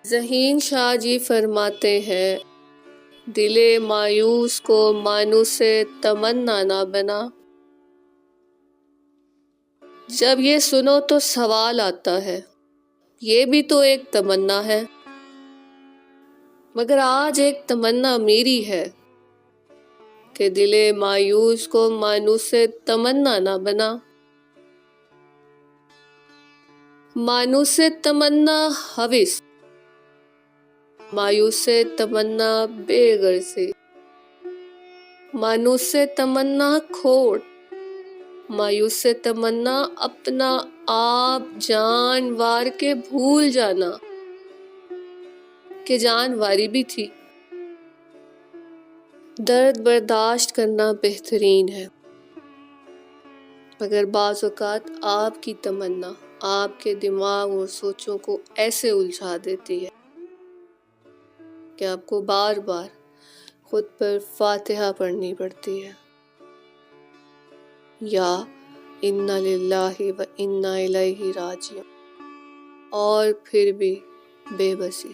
ذہین شاہ جی فرماتے ہیں، دل مایوس کو مانوس تمنا نہ بنا۔ جب یہ سنو تو سوال آتا ہے، یہ بھی تو ایک تمنا ہے، مگر آج ایک تمنا میری ہے کہ دل مایوس کو مانوس تمنا نہ بنا۔ مانوس تمنا ہوس، مایوس تمنا بے غرضی، مانوس تمنا کھوٹ، مایوس تمنا اپنا آپ جان وار کے بھول جانا کہ جان واری بھی تھی۔ درد برداشت کرنا بہترین ہے، مگر بعض اوقات آپ کی تمنا آپ کے دماغ اور سوچوں کو ایسے الجھا دیتی ہے کہ آپ کو بار بار خود پر فاتحہ پڑھنی پڑتی ہے، یا انا للہ و انا الیہ راجعون، اور پھر بھی بے بسی۔